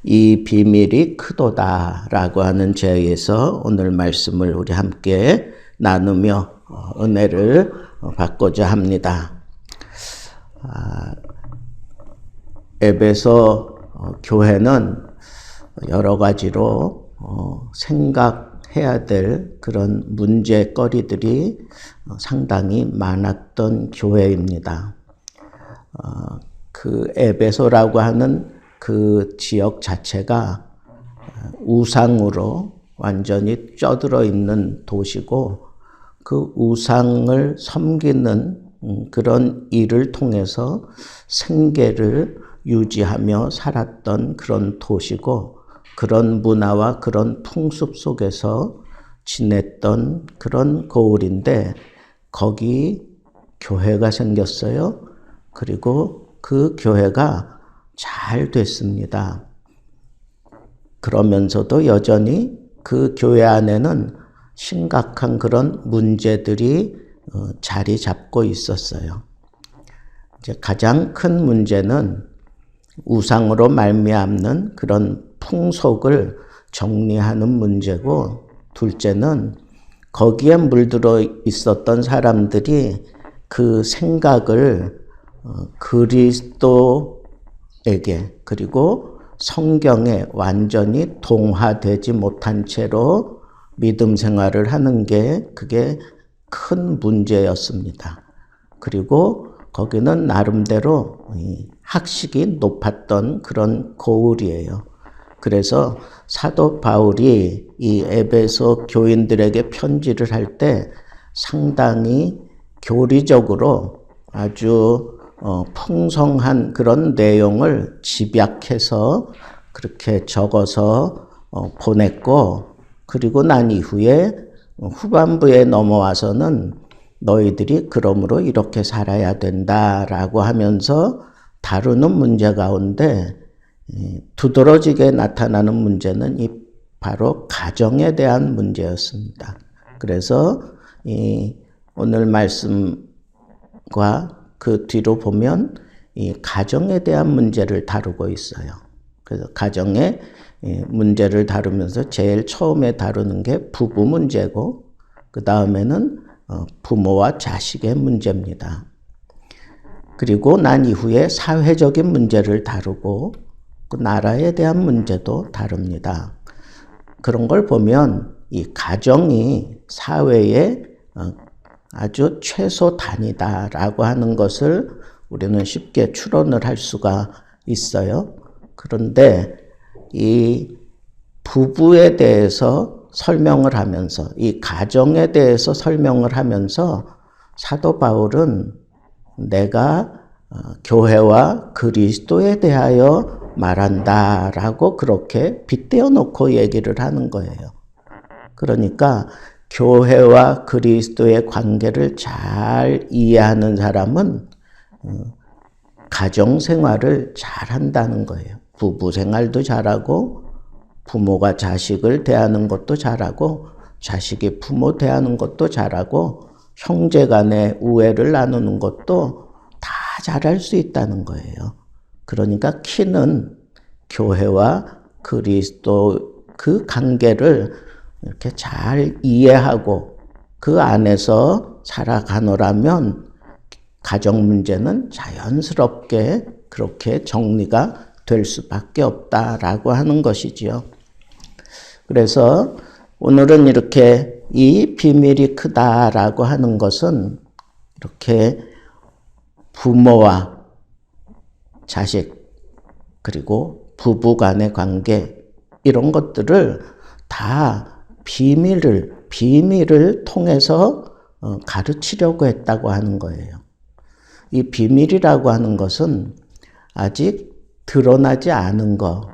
이 비밀이 크도다라고 하는 제에서 오늘 말씀을 우리 함께 나누며 은혜를 받고자 합니다. 에베소 교회는 여러 가지로 생각해야 될 그런 문제거리들이 상당히 많았던 교회입니다. 그 에베소라고 하는 그 지역 자체가 우상으로 완전히 쪄들어 있는 도시고, 그 우상을 섬기는 그런 일을 통해서 생계를 유지하며 살았던 그런 도시고, 그런 문화와 그런 풍습 속에서 지냈던 그런 고을인데, 거기 교회가 생겼어요. 그리고 그 교회가 잘 됐습니다. 그러면서도 여전히 그 교회 안에는 심각한 그런 문제들이 자리 잡고 있었어요. 이제 가장 큰 문제는 우상으로 말미암는 그런 풍속을 정리하는 문제고, 둘째는 거기에 물들어 있었던 사람들이 그 생각을 그리스도에게 그리고 성경에 완전히 동화되지 못한 채로 믿음 생활을 하는 게 그게 큰 문제였습니다. 그리고 거기는 나름대로 학식이 높았던 그런 고을이에요. 그래서 사도 바울이 이 에베소 교인들에게 편지를 할 때 상당히 교리적으로 아주 풍성한 그런 내용을 집약해서 그렇게 적어서 보냈고, 그리고 난 이후에 후반부에 넘어와서는 너희들이 그러므로 이렇게 살아야 된다라고 하면서 다루는 문제 가운데 두드러지게 나타나는 문제는 바로 가정에 대한 문제였습니다. 그래서 오늘 말씀과 그 뒤로 보면 이 가정에 대한 문제를 다루고 있어요. 그래서 가정의 문제를 다루면서 제일 처음에 다루는 게 부부 문제고, 그 다음에는 부모와 자식의 문제입니다. 그리고 난 이후에 사회적인 문제를 다루고, 그 나라에 대한 문제도 다룹니다. 그런 걸 보면 이 가정이 사회의 아주 최소 단위다라고 하는 것을 우리는 쉽게 추론을 할 수가 있어요. 그런데 이 부부에 대해서 설명을 하면서, 이 가정에 대해서 설명을 하면서 사도 바울은 내가 교회와 그리스도에 대하여 말한다라고 그렇게 빗대어 놓고 얘기를 하는 거예요. 그러니까 교회와 그리스도의 관계를 잘 이해하는 사람은 가정 생활을 잘 한다는 거예요. 부부 생활도 잘하고, 부모가 자식을 대하는 것도 잘하고, 자식이 부모 대하는 것도 잘하고, 형제 간의 우애를 나누는 것도 다 잘할 수 있다는 거예요. 그러니까 키는 교회와 그리스도 그 관계를 이렇게 잘 이해하고 그 안에서 살아가노라면 가정 문제는 자연스럽게 그렇게 정리가 될 수밖에 없다라고 하는 것이지요. 그래서 오늘은 이렇게 이 비밀이 크다라고 하는 것은 이렇게 부모와 자식 그리고 부부 간의 관계, 이런 것들을 다 비밀을 통해서 가르치려고 했다고 하는 거예요. 이 비밀이라고 하는 것은 아직 드러나지 않은 거,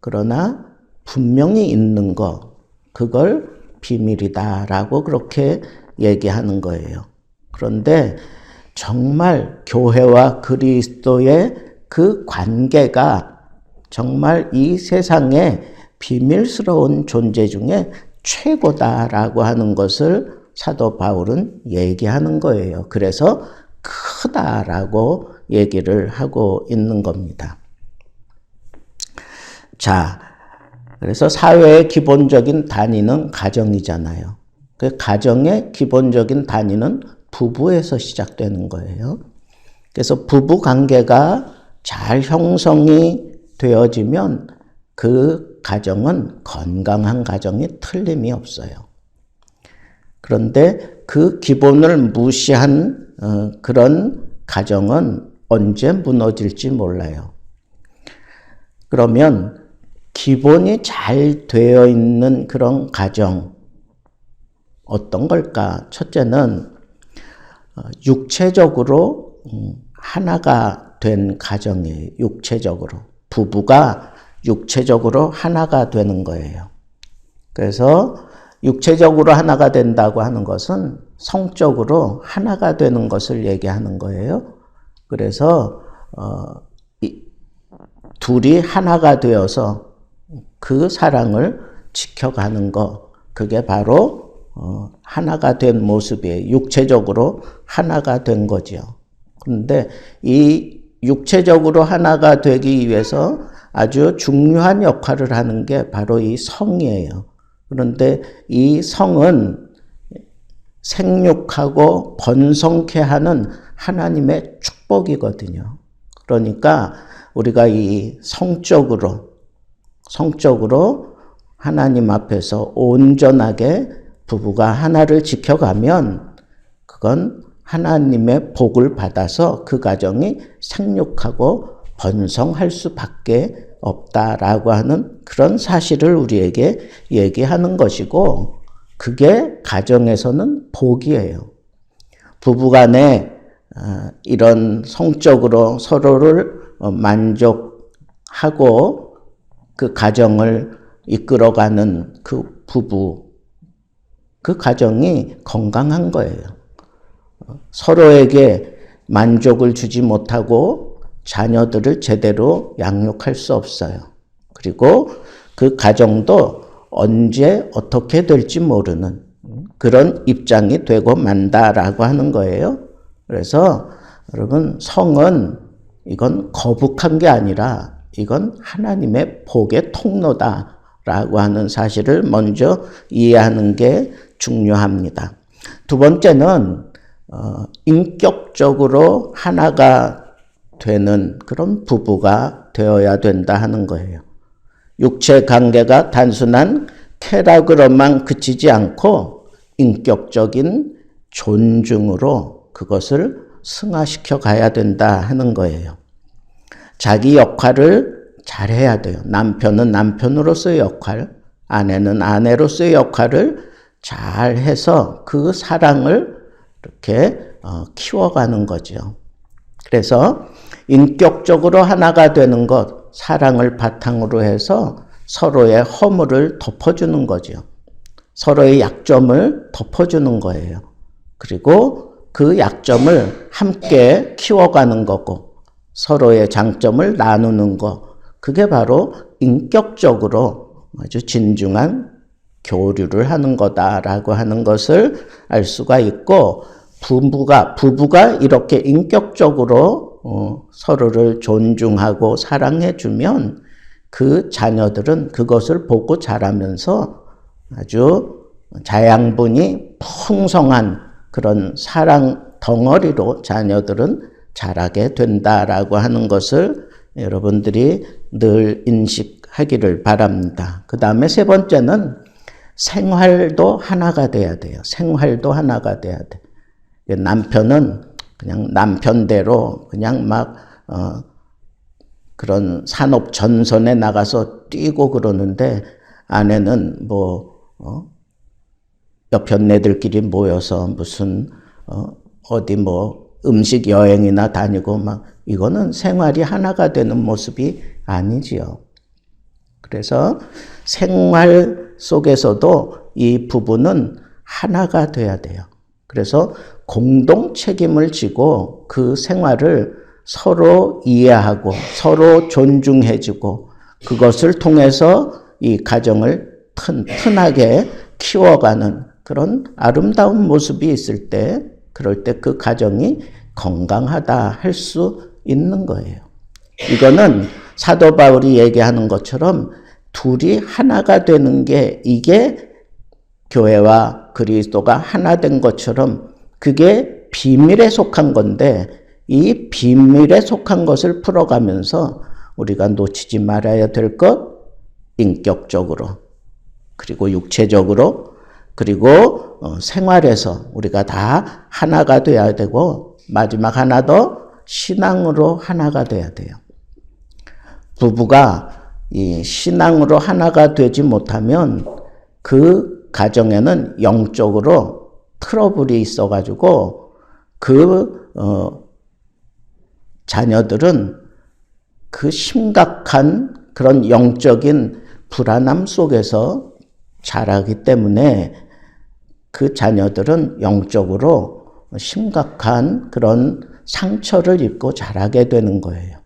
그러나 분명히 있는 거, 그걸 비밀이다라고 그렇게 얘기하는 거예요. 그런데 정말 교회와 그리스도의 그 관계가 정말 이 세상에 비밀스러운 존재 중에 최고다라고 하는 것을 사도 바울은 얘기하는 거예요. 그래서 크다라고 얘기를 하고 있는 겁니다. 자, 그래서 사회의 기본적인 단위는 가정이잖아요. 그 가정의 기본적인 단위는 부부에서 시작되는 거예요. 그래서 부부 관계가 잘 형성이 되어지면 그 가정은 건강한 가정이 틀림이 없어요. 그런데 그 기본을 무시한 그런 가정은 언제 무너질지 몰라요. 그러면 기본이 잘 되어 있는 그런 가정, 어떤 걸까? 첫째는 육체적으로 하나가 된 가정이에요. 육체적으로. 부부가 육체적으로 하나가 되는 거예요. 그래서 육체적으로 하나가 된다고 하는 것은 성적으로 하나가 되는 것을 얘기하는 거예요. 그래서 둘이 하나가 되어서 그 사랑을 지켜가는 것, 그게 바로 하나가 된 모습이에요. 육체적으로 하나가 된 거죠. 그런데 이 육체적으로 하나가 되기 위해서 아주 중요한 역할을 하는 게 바로 이 성이에요. 그런데 이 성은 생육하고 번성케 하는 하나님의 축복이거든요. 그러니까 우리가 이 성적으로 하나님 앞에서 온전하게 부부가 하나를 지켜가면 그건 하나님의 복을 받아서 그 가정이 생육하고 번성할 수밖에 없다라고 하는 그런 사실을 우리에게 얘기하는 것이고, 그게 가정에서는 복이에요. 부부간에 이런 성적으로 서로를 만족하고 그 가정을 이끌어가는 그 부부, 그 가정이 건강한 거예요. 서로에게 만족을 주지 못하고 자녀들을 제대로 양육할 수 없어요. 그리고 그 가정도 언제 어떻게 될지 모르는 그런 입장이 되고 만다라고 하는 거예요. 그래서 여러분, 성은 이건 거북한 게 아니라 이건 하나님의 복의 통로다라고 하는 사실을 먼저 이해하는 게 중요합니다. 두 번째는 인격적으로 하나가 되는 그런 부부가 되어야 된다 하는 거예요. 육체 관계가 단순한 쾌락으로만 그치지 않고 인격적인 존중으로 그것을 승화시켜 가야 된다 하는 거예요. 자기 역할을 잘해야 돼요. 남편은 남편으로서의 역할, 아내는 아내로서의 역할을 잘 해서 그 사랑을 이렇게 키워가는 거죠. 그래서 인격적으로 하나가 되는 것, 사랑을 바탕으로 해서 서로의 허물을 덮어주는 거죠. 서로의 약점을 덮어주는 거예요. 그리고 그 약점을 함께 키워가는 거고 서로의 장점을 나누는 거, 그게 바로 인격적으로 아주 진중한 교류를 하는 거다라고 하는 것을 알 수가 있고, 부부가 이렇게 인격적으로 서로를 존중하고 사랑해주면 그 자녀들은 그것을 보고 자라면서 아주 자양분이 풍성한 그런 사랑 덩어리로 자녀들은 자라게 된다라고 하는 것을 여러분들이 늘 인식하기를 바랍니다. 그 다음에 세 번째는 생활도 하나가 돼야 돼요. 생활도 하나가 돼야 돼. 남편은 그냥 남편대로 그냥 막 그런 산업 전선에 나가서 뛰고 그러는데, 아내는 여편네들끼리 모여서 무슨 어디 음식 여행이나 다니고 막, 이거는 생활이 하나가 되는 모습이 아니지요. 그래서 생활 속에서도 이 부부는 하나가 돼야 돼요. 그래서 공동 책임을 지고 그 생활을 서로 이해하고 서로 존중해주고 그것을 통해서 이 가정을 튼튼하게 키워가는 그런 아름다운 모습이 있을 때, 그럴 때 그 가정이 건강하다 할 수 있는 거예요. 이거는 사도 바울이 얘기하는 것처럼 둘이 하나가 되는 게 이게 교회와 그리스도가 하나 된 것처럼 그게 비밀에 속한 건데 이 비밀에 속한 것을 풀어가면서 우리가 놓치지 말아야 될 것, 인격적으로 그리고 육체적으로 그리고 생활에서 우리가 다 하나가 돼야 되고 마지막 하나 더 신앙으로 하나가 돼야 돼요. 부부가 이 신앙으로 하나가 되지 못하면 그 가정에는 영적으로 트러블이 있어가지고 그 자녀들은 그 심각한 그런 영적인 불안함 속에서 자라기 때문에 그 자녀들은 영적으로 심각한 그런 상처를 입고 자라게 되는 거예요.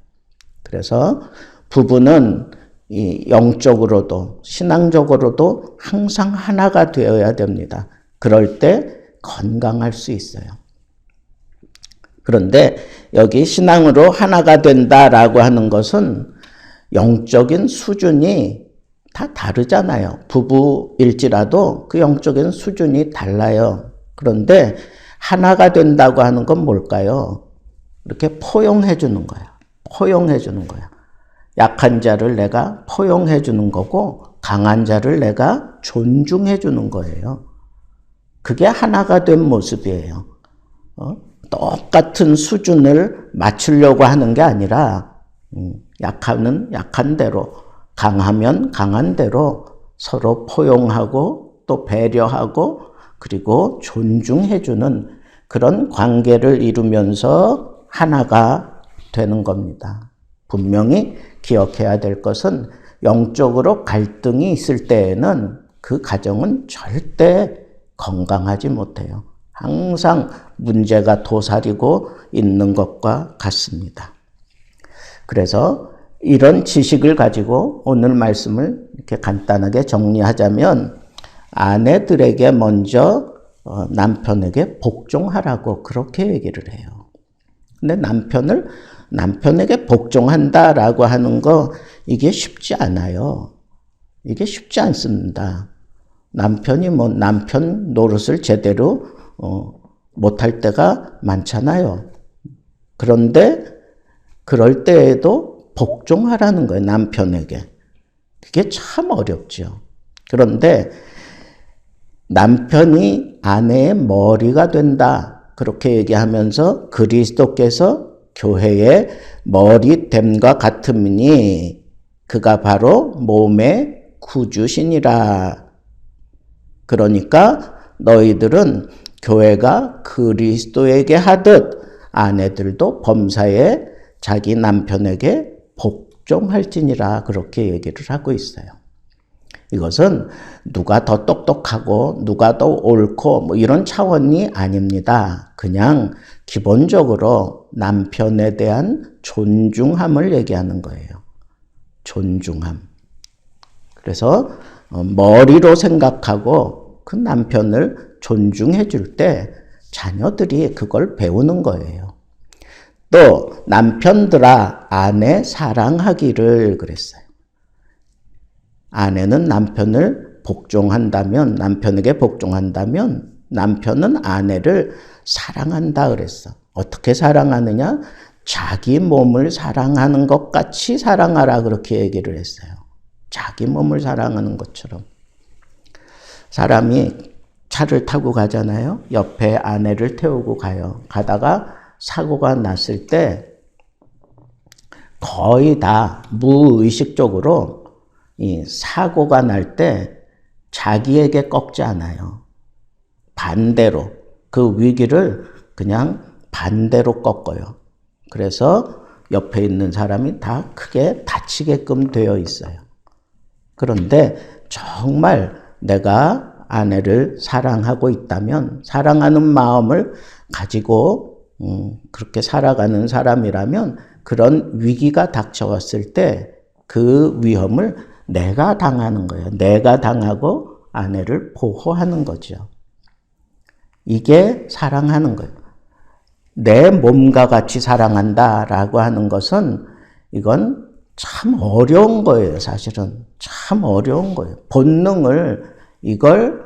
그래서 부부는 이 영적으로도 신앙적으로도 항상 하나가 되어야 됩니다. 그럴 때 건강할 수 있어요. 그런데 여기 신앙으로 하나가 된다라고 하는 것은 영적인 수준이 다 다르잖아요. 부부일지라도 그 영적인 수준이 달라요. 그런데 하나가 된다고 하는 건 뭘까요? 이렇게 포용해 주는 거야. 포용해 주는 거야. 약한 자를 내가 포용해 주는 거고 강한 자를 내가 존중해 주는 거예요. 그게 하나가 된 모습이에요. 똑같은 수준을 맞추려고 하는 게 아니라 약하면 약한 대로 강하면 강한 대로 서로 포용하고 또 배려하고 그리고 존중해 주는 그런 관계를 이루면서 하나가 되는 겁니다. 분명히 기억해야 될 것은 영적으로 갈등이 있을 때에는 그 가정은 절대 건강하지 못해요. 항상 문제가 도사리고 있는 것과 같습니다. 그래서 이런 지식을 가지고 오늘 말씀을 이렇게 간단하게 정리하자면 아내들에게 먼저 남편에게 복종하라고 그렇게 얘기를 해요. 근데 남편에게 복종한다라고 하는 거 이게 쉽지 않아요. 이게 쉽지 않습니다. 남편이 남편 노릇을 제대로 못할 때가 많잖아요. 그런데 그럴 때에도 복종하라는 거예요. 남편에게. 그게 참 어렵죠. 그런데 남편이 아내의 머리가 된다. 그렇게 얘기하면서 그리스도께서 교회의 머리됨과 같음이니 그가 바로 몸의 구주시니라. 그러니까 너희들은 교회가 그리스도에게 하듯 아내들도 범사에 자기 남편에게 복종할지니라 그렇게 얘기를 하고 있어요. 이것은 누가 더 똑똑하고 누가 더 옳고 뭐 이런 차원이 아닙니다. 그냥 기본적으로 남편에 대한 존중함을 얘기하는 거예요. 존중함. 그래서 머리로 생각하고 그 남편을 존중해 줄 때 자녀들이 그걸 배우는 거예요. 또 남편들아 아내 사랑하기를 그랬어요. 아내는 남편을 복종한다면 남편에게 복종한다면 남편은 아내를 사랑한다 그랬어. 어떻게 사랑하느냐? 자기 몸을 사랑하는 것 같이 사랑하라 그렇게 얘기를 했어요. 자기 몸을 사랑하는 것처럼. 사람이 차를 타고 가잖아요. 옆에 아내를 태우고 가요. 가다가 사고가 났을 때 거의 다 무의식적으로 이 사고가 날 때 자기에게 꺾지 않아요. 반대로 그 위기를 그냥 반대로 꺾어요. 그래서 옆에 있는 사람이 다 크게 다치게끔 되어 있어요. 그런데 정말 내가 아내를 사랑하고 있다면 사랑하는 마음을 가지고 그렇게 살아가는 사람이라면 그런 위기가 닥쳐왔을 때 그 위험을 내가 당하는 거예요. 내가 당하고 아내를 보호하는 거죠. 이게 사랑하는 거예요. 내 몸과 같이 사랑한다라고 하는 것은 이건 참 어려운 거예요, 사실은. 참 어려운 거예요. 본능을 이걸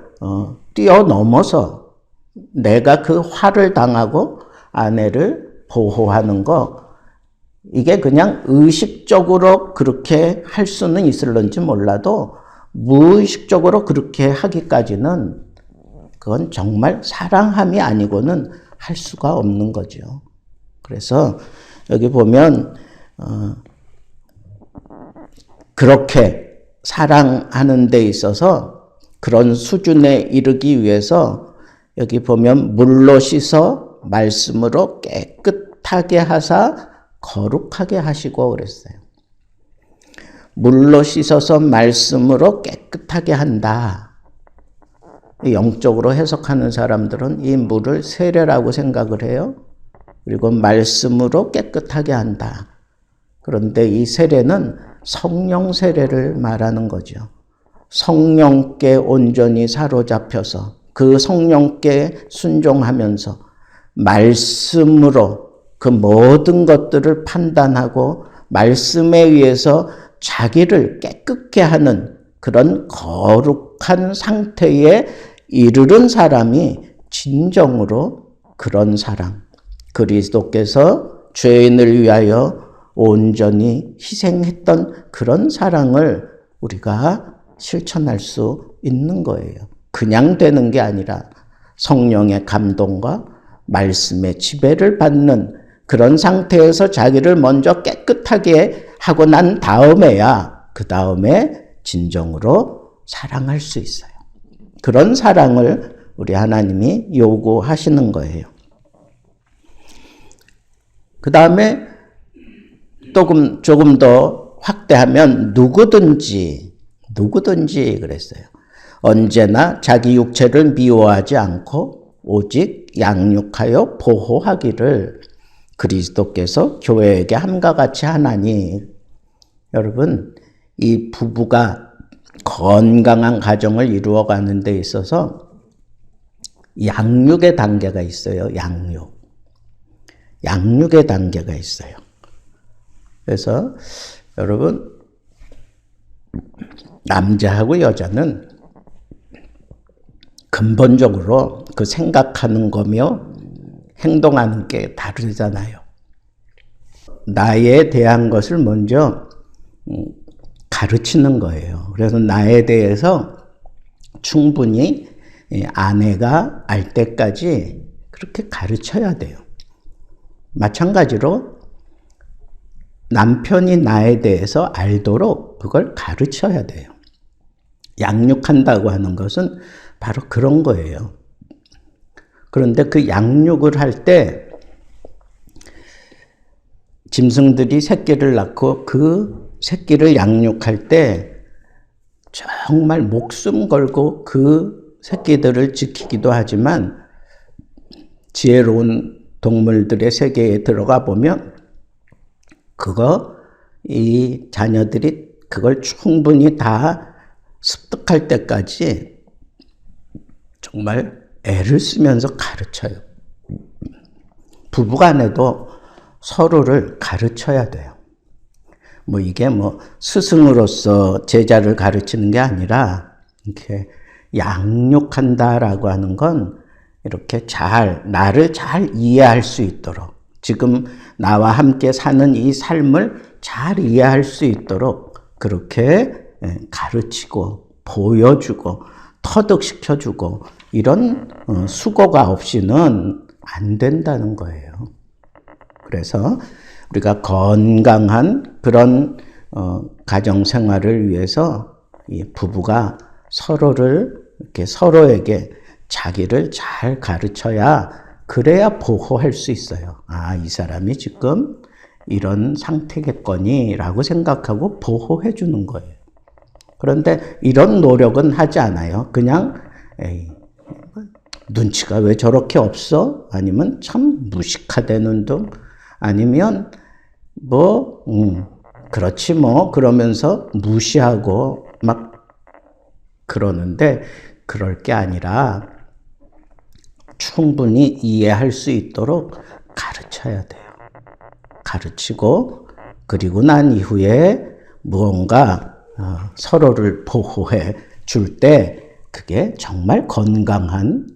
뛰어넘어서 내가 그 화를 당하고 아내를 보호하는 거, 이게 그냥 의식적으로 그렇게 할 수는 있을런지 몰라도 무의식적으로 그렇게 하기까지는 그건 정말 사랑함이 아니고는 할 수가 없는 거죠. 그래서 여기 보면 그렇게 사랑하는 데 있어서 그런 수준에 이르기 위해서 여기 보면 물로 씻어 말씀으로 깨끗하게 하사 거룩하게 하시고 그랬어요. 물로 씻어서 말씀으로 깨끗하게 한다. 영적으로 해석하는 사람들은 이 물을 세례라고 생각을 해요. 그리고 말씀으로 깨끗하게 한다. 그런데 이 세례는 성령 세례를 말하는 거죠. 성령께 온전히 사로잡혀서 그 성령께 순종하면서 말씀으로 그 모든 것들을 판단하고 말씀에 의해서 자기를 깨끗게 하는 그런 거룩한 상태에 이르는 사람이 진정으로 그런 사랑, 그리스도께서 죄인을 위하여 온전히 희생했던 그런 사랑을 우리가 실천할 수 있는 거예요. 그냥 되는 게 아니라 성령의 감동과 말씀의 지배를 받는 그런 상태에서 자기를 먼저 깨끗하게 하고 난 다음에야 그 다음에 진정으로 사랑할 수 있어요. 그런 사랑을 우리 하나님이 요구하시는 거예요. 그 다음에 조금 더 확대하면 누구든지 그랬어요. 언제나 자기 육체를 미워하지 않고 오직 양육하여 보호하기를 그리스도께서 교회에게 함과 같이 하나니. 여러분, 이 부부가 건강한 가정을 이루어가는 데 있어서 양육의 단계가 있어요. 양육의 단계가 있어요. 그래서 여러분, 남자하고 여자는 근본적으로 그 생각하는 거며 행동하는 게 다르잖아요. 나에 대한 것을 먼저 가르치는 거예요. 그래서 나에 대해서 충분히 아내가 알 때까지 그렇게 가르쳐야 돼요. 마찬가지로 남편이 나에 대해서 알도록 그걸 가르쳐야 돼요. 양육한다고 하는 것은 바로 그런 거예요. 그런데 그 양육을 할 때 짐승들이 새끼를 낳고 그 새끼를 양육할 때 정말 목숨 걸고 그 새끼들을 지키기도 하지만 지혜로운 동물들의 세계에 들어가 보면 이 자녀들이 그걸 충분히 다 습득할 때까지 정말 애를 쓰면서 가르쳐요. 부부간에도 서로를 가르쳐야 돼요. 이게 스승으로서 제자를 가르치는 게 아니라 이렇게 양육한다라고 하는 건 이렇게 나를 잘 이해할 수 있도록, 지금 나와 함께 사는 이 삶을 잘 이해할 수 있도록 그렇게 가르치고 보여주고 터득시켜주고 이런 수고가 없이는 안 된다는 거예요. 그래서 우리가 건강한 그런 가정생활을 위해서 이 부부가 서로에게 자기를 잘 가르쳐야, 그래야 보호할 수 있어요. 이 사람이 지금 이런 상태겠거니 라고 생각하고 보호해 주는 거예요. 그런데 이런 노력은 하지 않아요. 그냥 눈치가 왜 저렇게 없어? 아니면 참 무식하다는 둥, 아니면 그렇지 그러면서 무시하고 막 그러는데, 그럴 게 아니라 충분히 이해할 수 있도록 가르쳐야 돼요. 가르치고 그리고 난 이후에 무언가 서로를 보호해 줄 때 그게 정말 건강한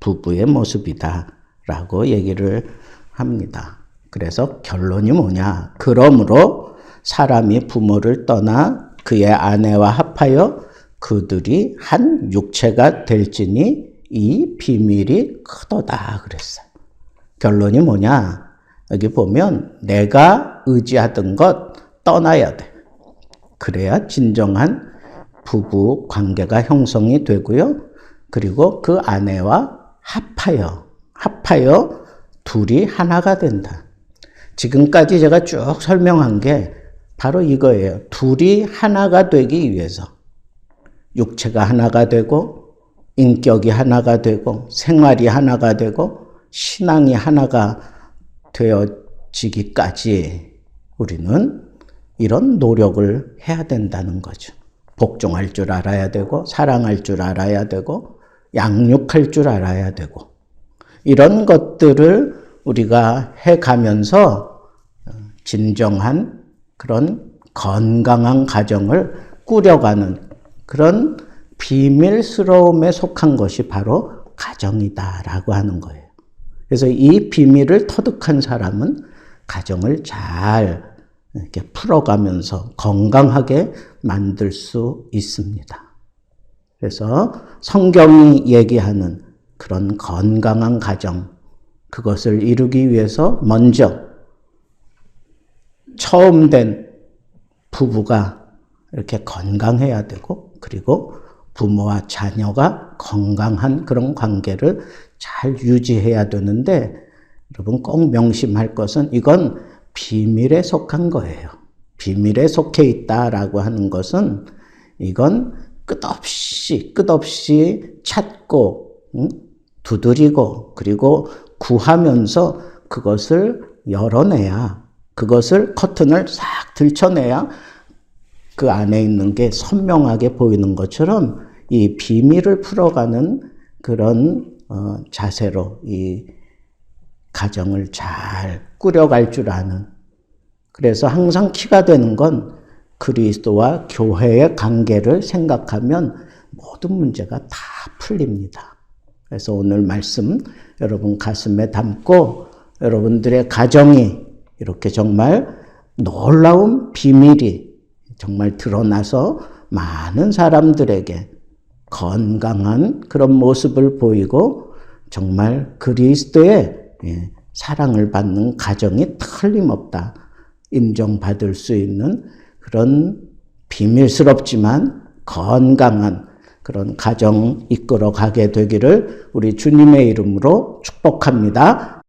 부부의 모습이다라고 얘기를 합니다. 그래서 결론이 뭐냐? 그러므로 사람이 부모를 떠나 그의 아내와 합하여 그들이 한 육체가 될지니 이 비밀이 크도다 그랬어요. 결론이 뭐냐? 여기 보면 내가 의지하던 것 떠나야 돼. 그래야 진정한 부부 관계가 형성이 되고요. 그리고 그 아내와 합하여 둘이 하나가 된다. 지금까지 제가 쭉 설명한 게 바로 이거예요. 둘이 하나가 되기 위해서 육체가 하나가 되고 인격이 하나가 되고 생활이 하나가 되고 신앙이 하나가 되어지기까지 우리는 이런 노력을 해야 된다는 거죠. 복종할 줄 알아야 되고 사랑할 줄 알아야 되고 양육할 줄 알아야 되고 이런 것들을 우리가 해가면서 진정한 그런 건강한 가정을 꾸려가는 그런 비밀스러움에 속한 것이 바로 가정이다라고 하는 거예요. 그래서 이 비밀을 터득한 사람은 가정을 잘 이렇게 풀어가면서 건강하게 만들 수 있습니다. 그래서 성경이 얘기하는 그런 건강한 가정, 그것을 이루기 위해서 먼저 처음 된 부부가 이렇게 건강해야 되고, 그리고 부모와 자녀가 건강한 그런 관계를 잘 유지해야 되는데, 여러분 꼭 명심할 것은 이건 비밀에 속한 거예요. 비밀에 속해 있다라고 하는 것은 이건 끝없이 찾고 두드리고 그리고 구하면서 그것을 열어내야, 그것을 커튼을 싹 들춰내야 그 안에 있는 게 선명하게 보이는 것처럼 이 비밀을 풀어가는 그런 자세로 이 가정을 잘 꾸려갈 줄 아는, 그래서 항상 키가 되는 건 그리스도와 교회의 관계를 생각하면 모든 문제가 다 풀립니다. 그래서 오늘 말씀 여러분 가슴에 담고 여러분들의 가정이 이렇게 정말 놀라운 비밀이 정말 드러나서 많은 사람들에게 건강한 그런 모습을 보이고 정말 그리스도의 사랑을 받는 가정이 틀림없다 인정받을 수 있는 그런 비밀스럽지만 건강한 그런 가정 이끌어 가게 되기를 우리 주님의 이름으로 축복합니다.